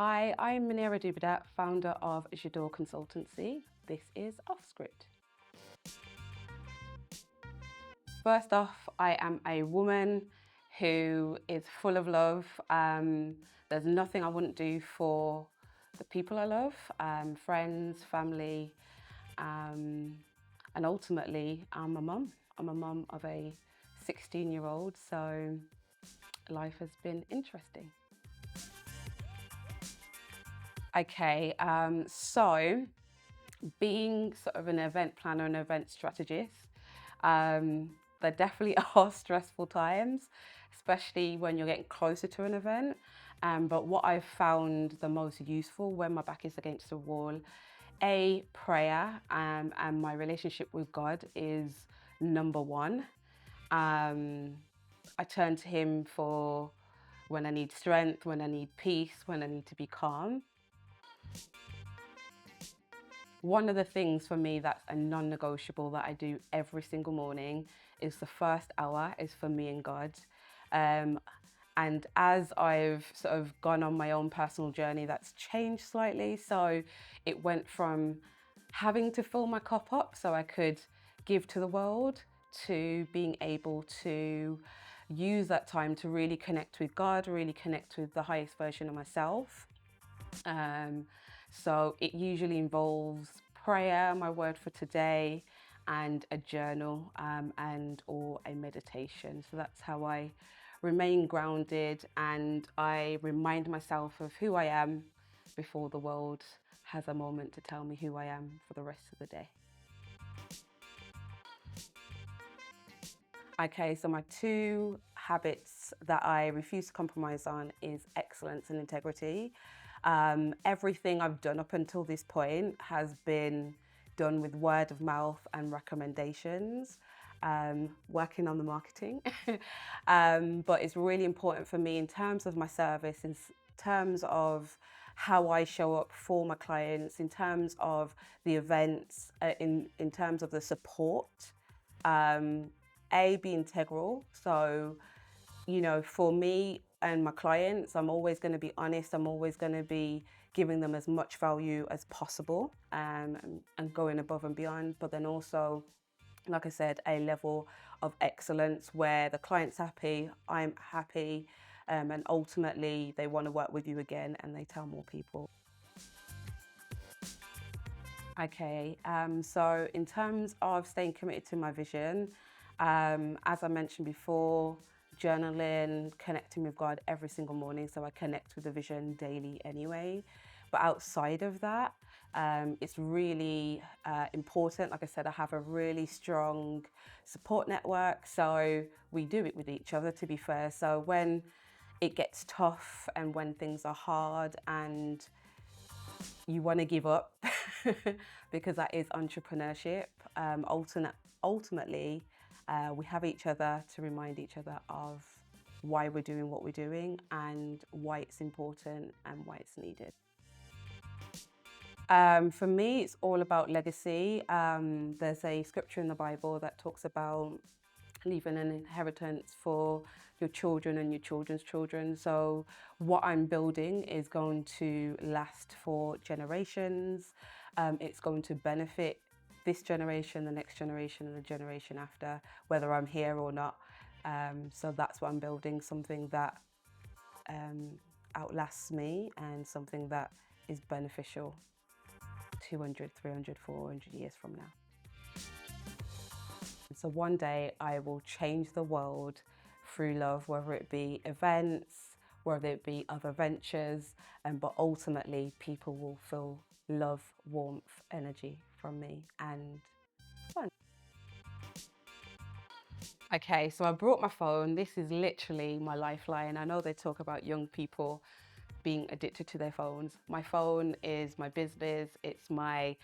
Hi, I'm Muneerah Dubidat, founder of J'adore Consultancy. This is Off Script. First off, I am a woman who is full of love. There's nothing I wouldn't do for the people I love, friends, family, and ultimately I'm a mum. I'm a mum of a 16-year-old, so life has been interesting. Okay, so being sort of an event planner and event strategist, there definitely are stressful times, especially when you're getting closer to an event. But what I've found the most useful when my back is against the wall, prayer and my relationship with God is number one. I turn to Him for when I need strength, when I need peace, when I need to be calm. One of the things for me that's a non-negotiable that I do every single morning is the first hour is for me and God. And as I've sort of gone on my own personal journey, that's changed slightly. So it went from having to fill my cup up so I could give to the world to being able to use that time to really connect with God, really connect with the highest version of myself. So it usually involves prayer, my word for today, and a journal and or a meditation. So that's how I remain grounded and I remind myself of who I am before the world has a moment to tell me who I am for the rest of the day. Okay, so my two habits that I refuse to compromise on is excellence and integrity. Everything I've done up until this point has been done with word of mouth and recommendations, working on the marketing. But it's really important for me in terms of my service, in terms of how I show up for my clients, in terms of the events, in terms of the support. Be integral. So, for me and my clients, I'm always going to be honest. I'm always going to be giving them as much value as possible and going above and beyond. But then also, like I said, a level of excellence where the client's happy, I'm happy, and ultimately they want to work with you again and they tell more people. Okay, so in terms of staying committed to my vision, as I mentioned before, journaling, connecting with God every single morning. So I connect with the vision daily anyway. But outside of that, it's really important. Like I said, I have a really strong support network. So we do it with each other, to be fair. So when it gets tough and when things are hard and you want to give up because that is entrepreneurship. Ultimately, we have each other to remind each other of why we're doing what we're doing and why it's important and why it's needed. For me, it's all about legacy. There's a scripture in the Bible that talks about leaving an inheritance for your children and your children's children. So what I'm building is going to last for generations. It's going to benefit this generation, the next generation, and the generation after, whether I'm here or not. So that's what I'm building, something that outlasts me and something that is beneficial 200, 300, 400 years from now. So one day I will change the world through love, whether it be events, whether it be other ventures, but ultimately people will feel love, warmth, energy from me and fun. Okay, so I brought my phone. This is literally my lifeline. I know they talk about young people being addicted to their phones. My phone is my business. It's my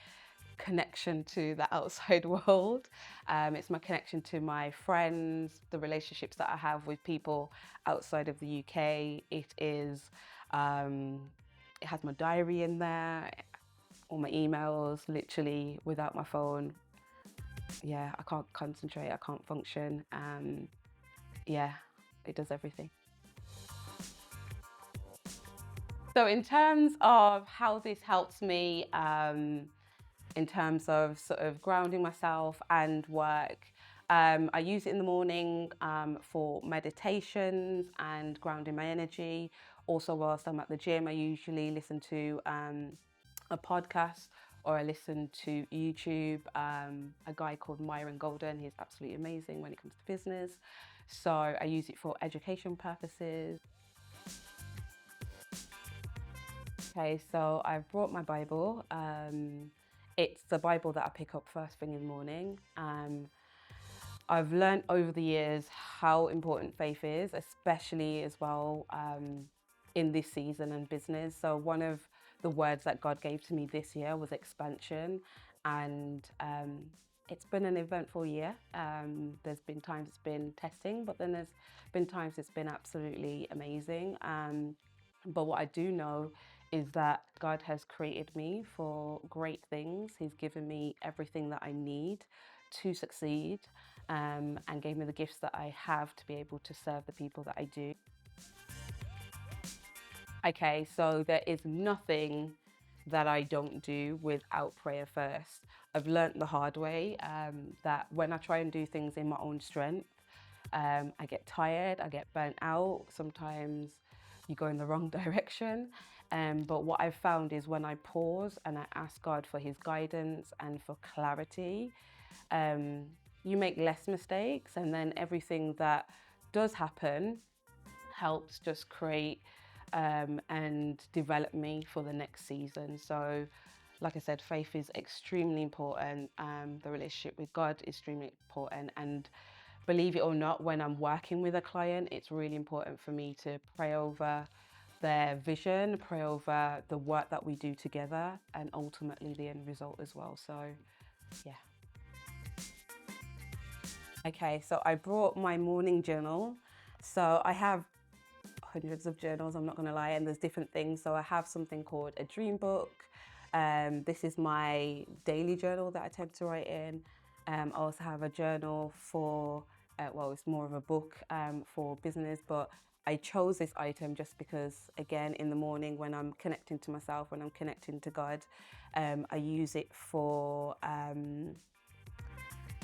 connection to the outside world. It's my connection to my friends, the relationships that I have with people outside of the UK. It has my diary in there, all my emails. Literally, without my phone, yeah, I can't concentrate, I can't function. Yeah, it does everything. So in terms of how this helps me, in terms of sort of grounding myself and work, I use it in the morning for meditations and grounding my energy. Also, whilst I'm at the gym, I usually listen to a podcast or I listen to YouTube. A guy called Myron Golden, he's absolutely amazing when it comes to business. So I use it for education purposes. Okay, so I've brought my Bible. It's the Bible that I pick up first thing in the morning. I've learned over the years how important faith is, especially as well in this season and business. So one of the words that God gave to me this year was expansion, and it's been an eventful year. There's been times it's been testing, but then there's been times it's been absolutely amazing. But what I do know is that God has created me for great things. He's given me everything that I need to succeed, and gave me the gifts that I have to be able to serve the people that I do. Okay, so there is nothing that I don't do without prayer first. I've learnt the hard way that when I try and do things in my own strength, I get tired, I get burnt out. Sometimes you go in the wrong direction. But what I've found is when I pause and I ask God for his guidance and for clarity, you make less mistakes, and then everything that does happen helps just create and develop me for the next season. So, like I said, faith is extremely important. The relationship with God is extremely important. And believe it or not, when I'm working with a client, it's really important for me to pray over their vision, pray over the work that we do together, and ultimately the end result as well. So, yeah. Okay, so I brought my morning journal. So I have hundreds of journals, I'm not gonna lie, and there's different things. So I have something called a dream book. This is my daily journal that I tend to write in. I also have a journal for, well, it's more of a book for business, but I chose this item just because, again, in the morning when I'm connecting to myself, when I'm connecting to God, I use it for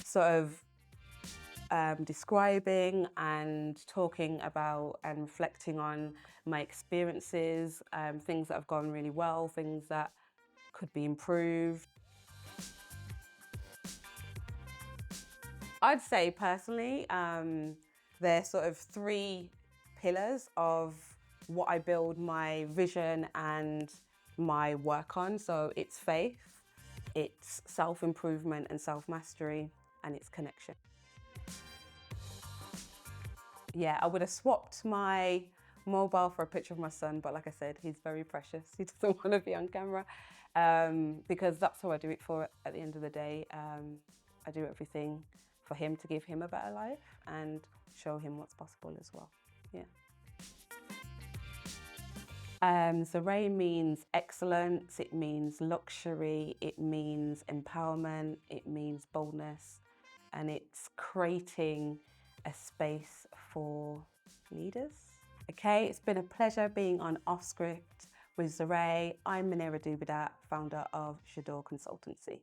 sort of describing and talking about and reflecting on my experiences, things that have gone really well, things that could be improved. I'd say personally, there's sort of three pillars of what I build my vision and my work on. So it's faith, it's self-improvement and self-mastery, and it's connection. Yeah, I would have swapped my mobile for a picture of my son, but like I said, he's very precious. He doesn't want to be on camera, because that's who I do it for at the end of the day. I do everything for him to give him a better life and show him what's possible as well. Yeah. Zaraé means excellence, it means luxury, it means empowerment, it means boldness, and it's creating a space for leaders. Okay, it's been a pleasure being on Off Script with Zaraé. I'm Muneerah Dubidat, founder of J'adore Consultancy.